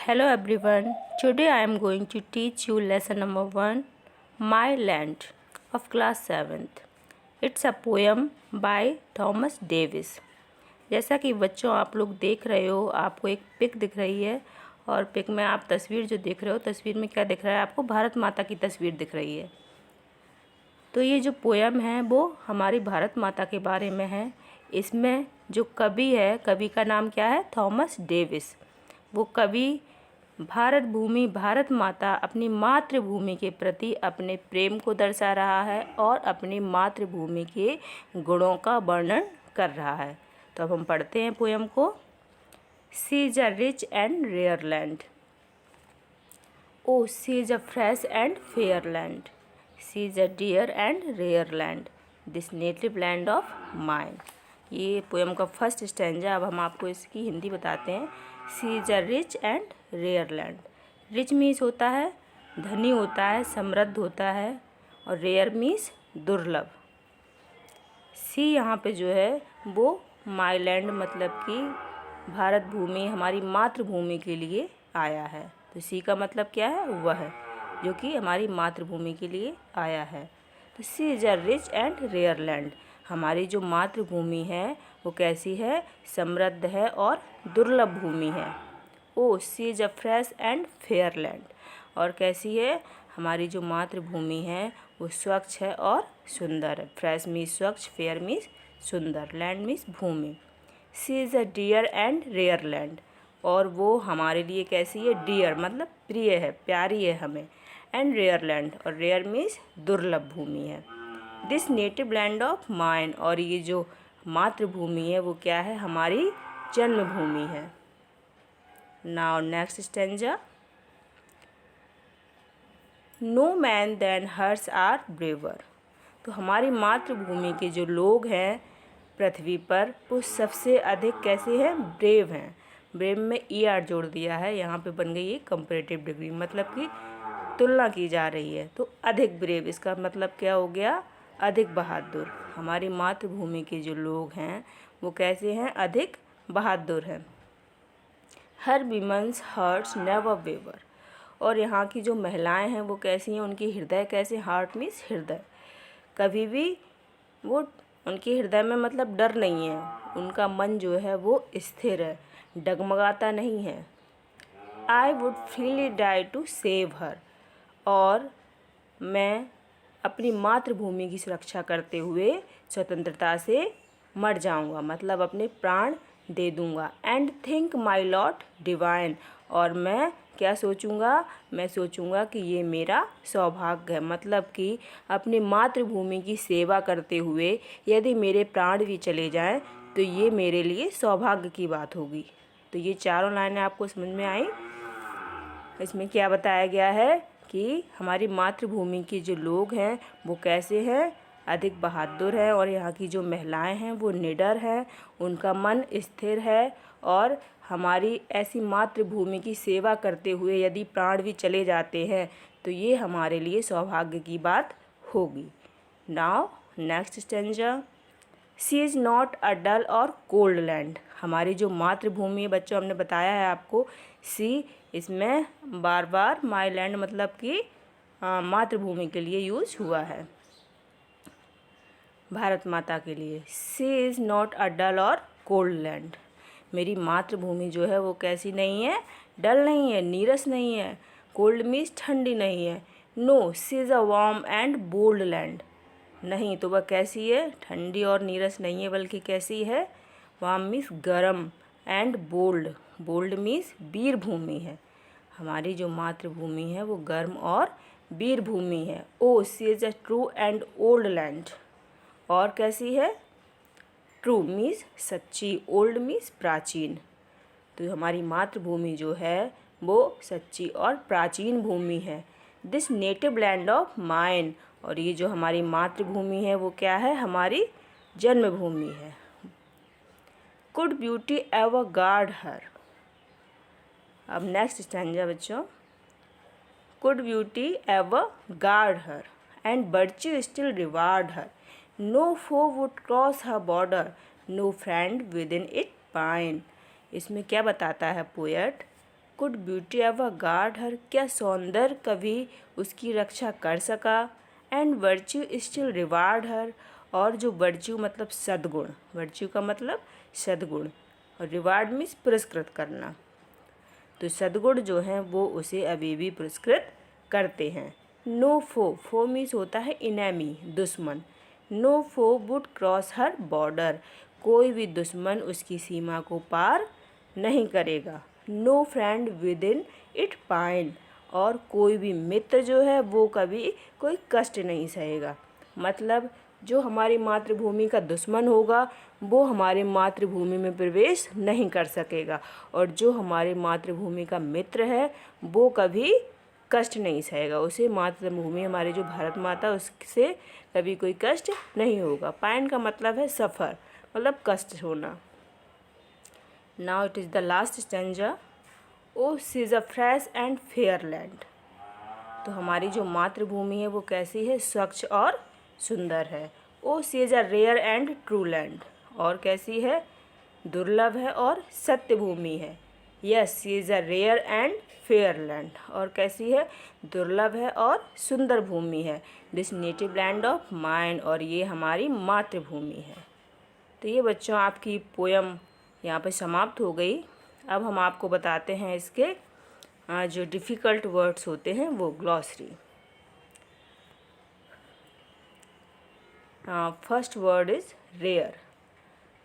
Hello everyone. Today I am going to teach you lesson number 1, My Land of class 7th. It's a poem by Thomas Davis. जैसा कि बच्चों आप लोग देख रहे हो, आपको एक पिक दिख रही है और पिक में आप तस्वीर जो देख रहे हो, तस्वीर में क्या दिख रहा है? आपको भारत माता की तस्वीर दिख रही है। तो ये जो पोयम है वो हमारी भारत माता के बारे में है। इसमें जो कवि है, कवि का नाम क्या है? Thomas Davis. वो कवि भारत भूमि, भारत माता, अपनी मातृभूमि के प्रति अपने प्रेम को दर्शा रहा है और अपनी मातृभूमि के गुणों का वर्णन कर रहा है। तो अब हम पढ़ते हैं पोयम को। She is a rich and rare land, O she is a fresh and fair land, she is a dear and rare land, this native land of mine. ये पोयम का फर्स्ट स्टैंजा। अब हम आपको इसकी हिंदी बताते हैं। She is a rich and rare land. Rich means होता है धनी होता है, समृद्ध होता है, और रेयर मीन्स दुर्लभ। सी यहाँ पे जो है वो माई लैंड मतलब कि भारत भूमि, हमारी मातृभूमि के लिए आया है। तो सी का मतलब क्या है? वह जो कि हमारी मातृभूमि के लिए आया है। तो she is a rich and rare land. हमारी जो मातृभूमि है वो कैसी है? समृद्ध है और दुर्लभ भूमि है। O she is a fresh and fair land. और कैसी है? हमारी जो मातृभूमि है वो स्वच्छ है और सुंदर है। फ्रेश मीन्स स्वच्छ, फेयर मीन्स सुंदर, लैंड मीन्स भूमि। She is a dear and rare land. और वो हमारे लिए कैसी है? डियर मतलब प्रिय है, प्यारी है हमें, एंड रेयर लैंड, और रेयर मीन्स दुर्लभ भूमि है। This native land of mine. और ये जो मातृभूमि है वो क्या है? हमारी जन्मभूमि है। Now next stanza. No man than hers are braver. तो हमारी मातृभूमि के जो लोग हैं पृथ्वी पर वो सबसे अधिक कैसे हैं? ब्रेव हैं। ब्रेव में ई आर जोड़ दिया है, यहाँ पे बन गई है कंपैरेटिव डिग्री, मतलब कि तुलना की जा रही है। तो अधिक ब्रेव, इसका मतलब क्या हो गया? अधिक बहादुर। हमारी मातृभूमि के जो लोग हैं वो कैसे हैं? अधिक बहादुर हैं। हर विमेंस हार्ट्स नेवर वेवर। और यहाँ की जो महिलाएं हैं वो कैसी हैं? उनकी हृदय कैसे? हार्ट मीन्स हृदय, कभी भी वो, उनके हृदय में मतलब डर नहीं है, उनका मन जो है वो स्थिर है, डगमगाता नहीं है। I would freely die to save her. और मैं अपनी मातृभूमि की सुरक्षा करते हुए स्वतंत्रता से मर जाऊंगा, मतलब अपने प्राण दे दूंगा। And think my lot divine. और मैं क्या सोचूंगा? मैं सोचूंगा कि ये मेरा सौभाग्य है, मतलब कि अपनी मातृभूमि की सेवा करते हुए यदि मेरे प्राण भी चले जाएं तो ये मेरे लिए सौभाग्य की बात होगी। तो ये चारों लाइनें आपको समझ में आई? इसमें क्या बताया गया है कि हमारी मातृभूमि के जो लोग हैं वो कैसे हैं? अधिक बहादुर हैं, और यहाँ की जो महिलाएं हैं वो निडर हैं, उनका मन स्थिर है, और हमारी ऐसी मातृभूमि की सेवा करते हुए यदि प्राण भी चले जाते हैं तो ये हमारे लिए सौभाग्य की बात होगी। Now next stanza. She is not a dull or cold land. हमारी जो मातृभूमि है बच्चों, हमने बताया है आपको, सी इसमें बार बार माई लैंड मतलब कि मातृभूमि के लिए यूज हुआ है, भारत माता के लिए। सी is not a dull or cold land. मेरी मातृभूमि जो है वो कैसी नहीं है? डल नहीं है, नीरस नहीं है, कोल्ड मीन्स ठंडी नहीं है। No she is a warm and bold land. नहीं तो वह कैसी है? ठंडी और नीरस नहीं है, बल्कि कैसी है? वार्म मीन्स गर्म, एंड बोल्ड, बोल्ड मीन्स वीर भूमि है। हमारी जो मातृभूमि है वो गर्म और वीर भूमि है। O she is a true and old land. और कैसी है? ट्रू मीन्स सच्ची, ओल्ड मीन्स प्राचीन। तो हमारी मातृभूमि जो है वो सच्ची और प्राचीन भूमि है। This native land of mine. और ये जो हमारी मातृभूमि है वो क्या है? हमारी जन्मभूमि है। Could beauty ever guard her. अब नेक्स्ट स्टैंजा बच्चों। Could beauty ever guard her and virtue still reward her, no foe would cross her border, no friend within it pine. इसमें क्या बताता है poet could beauty ever guard her, क्या सौंदर्य कभी उसकी रक्षा कर सका। And virtue still reward her, और जो वर्च्यू मतलब सद्गुण, वर्च्यू का मतलब सद्गुण, और रिवार्ड मीन्स पुरस्कृत करना, तो सद्गुण जो हैं वो उसे अभी भी पुरस्कृत करते हैं। नो फो, फो मीन्स होता है इनेमी, दुश्मन। No foe would cross her border, कोई भी दुश्मन उसकी सीमा को पार नहीं करेगा। No friend within it pine, और कोई भी मित्र जो है वो कभी कोई कष्ट नहीं सहेगा। मतलब जो हमारी मातृभूमि का दुश्मन होगा वो हमारी मातृभूमि में प्रवेश नहीं कर सकेगा, और जो हमारी मातृभूमि का मित्र है वो कभी कष्ट नहीं सहेगा, उसे मातृभूमि हमारी जो भारत माता उससे कभी कोई कष्ट नहीं होगा। पाइन का मतलब है सफ़र, मतलब कष्ट होना। Now it is the last stanza. O she is a fresh and fair land, तो हमारी जो मातृभूमि है वो कैसी है, स्वच्छ और सुंदर है। O she is a rare and true land, और कैसी है, दुर्लभ है और सत्य भूमि है। Yes she is a rare and fair land, और कैसी है, दुर्लभ है और सुंदर भूमि है। This native land of mine, और ये हमारी मातृभूमि है। तो ये बच्चों आपकी पोयम यहाँ पे समाप्त हो गई। अब हम आपको बताते हैं इसके जो डिफ़िकल्ट वर्ड्स होते हैं वो glossary. First word is rare.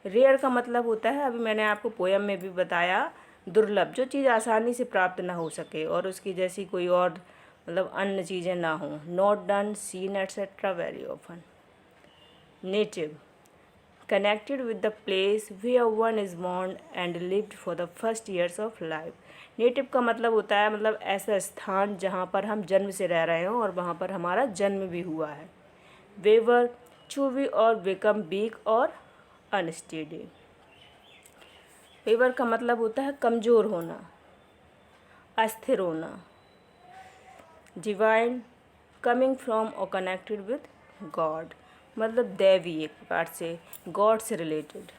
Rare का मतलब होता है, अभी मैंने आपको पोयम में भी बताया, दुर्लभ, जो चीज़ आसानी से प्राप्त ना हो सके और उसकी जैसी कोई और मतलब अन्य चीज़ें ना हों। Not done, seen etcetera very often. Native, connected with the place where one is born and lived for the first years of life. Native का मतलब होता है मतलब ऐसा स्थान जहाँ पर हम जन्म से रह रहे हों और वहाँ पर हमारा जन्म भी हुआ है। वेवर, चूवी और बिकम वीक और अनस्टेडी। वेवर का मतलब होता है कमज़ोर होना, अस्थिर होना। डिवाइन, कमिंग फ्रॉम और कनेक्टेड विद गॉड, मतलब दैवी, एक प्रकार से गॉड से related.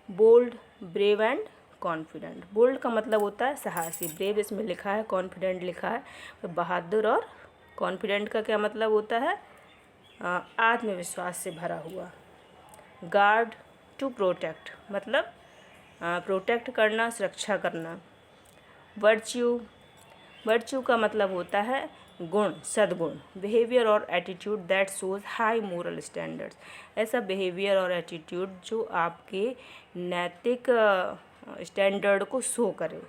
Bold, brave and confident. Bold का मतलब होता है साहसी, ब्रेव इसमें लिखा है, कॉन्फिडेंट लिखा है, तो बहादुर। और कॉन्फिडेंट का क्या मतलब होता है, आत्मविश्वास से भरा हुआ। गार्ड, टू प्रोटेक्ट, मतलब प्रोटेक्ट करना, सुरक्षा करना। वर्च्यू, वर्च्यू का मतलब होता है गुण, सद्गुण। बिहेवियर और attitude that shows high moral standards, ऐसा बिहेवियर और एटीट्यूड जो आपके नैतिक स्टैंडर्ड को शो करे,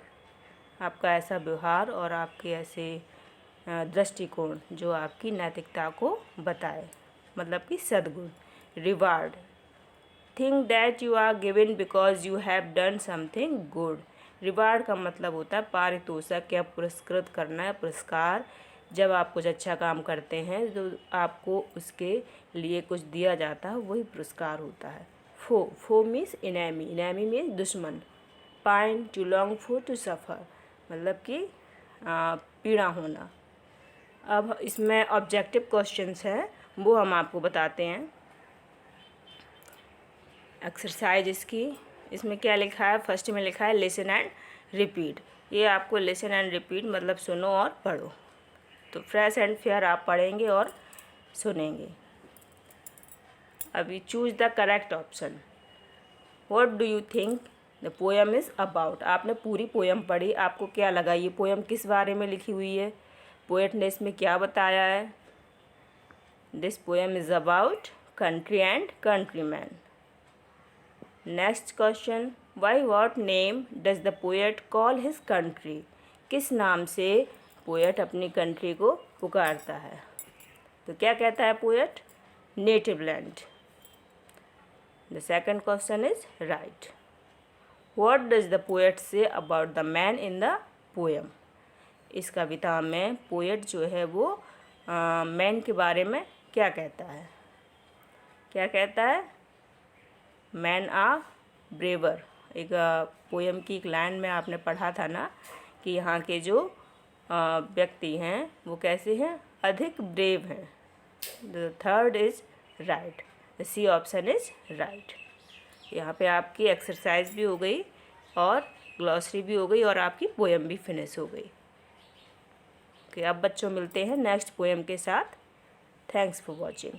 आपका ऐसा व्यवहार और आपके ऐसे दृष्टिकोण जो आपकी नैतिकता को बताए, मतलब कि सद्गुण। Reward, think that you are given because you have done something good. Reward का मतलब होता है पारितोषिक या पुरस्कृत करना या पुरस्कार। जब आप कुछ अच्छा काम करते हैं तो आपको उसके लिए कुछ दिया जाता है, वही पुरस्कार होता है। Foe, foe means enemy, enemy means दुश्मन। Pine, to long for, to suffer, मतलब कि पीड़ा होना। अब इसमें ऑब्जेक्टिव क्वेश्चंस हैं वो हम आपको बताते हैं। एक्सरसाइज इसमें क्या लिखा है, फर्स्ट में लिखा है लिसन एंड रिपीट। ये आपको लिसन एंड रिपीट मतलब सुनो और पढ़ो। तो फ्रेश एंड फेयर आप पढ़ेंगे और सुनेंगे। अभी choose the correct option. What do you think the poem is about. आपने पूरी पोएम पढ़ी, आपको क्या लगा ये पोएम किस बारे में लिखी हुई है, पोएट ने इसमें क्या बताया है। This poem is about country and countryman. Next question, by what name does the poet call his country. किस नाम से पोएट अपनी कंट्री को पुकारता है। तो क्या कहता है poet, native land. The second question is right. What does the poet say about the man in the poem. इस कविता में पोएट जो है वो मैन के बारे में क्या कहता है, क्या कहता है, मैन आ ब्रेवर। एक पोएम की एक लाइन में आपने पढ़ा था ना कि यहाँ के जो व्यक्ति हैं वो कैसे हैं, अधिक ब्रेव हैं। The third is right, the C option is right. यहाँ पे आपकी एक्सरसाइज भी हो गई और ग्लॉसरी भी हो गई और आपकी पोएम भी फिनिश हो गई। ओके, अब बच्चों मिलते हैं नेक्स्ट पोएम के साथ। Thanks for watching.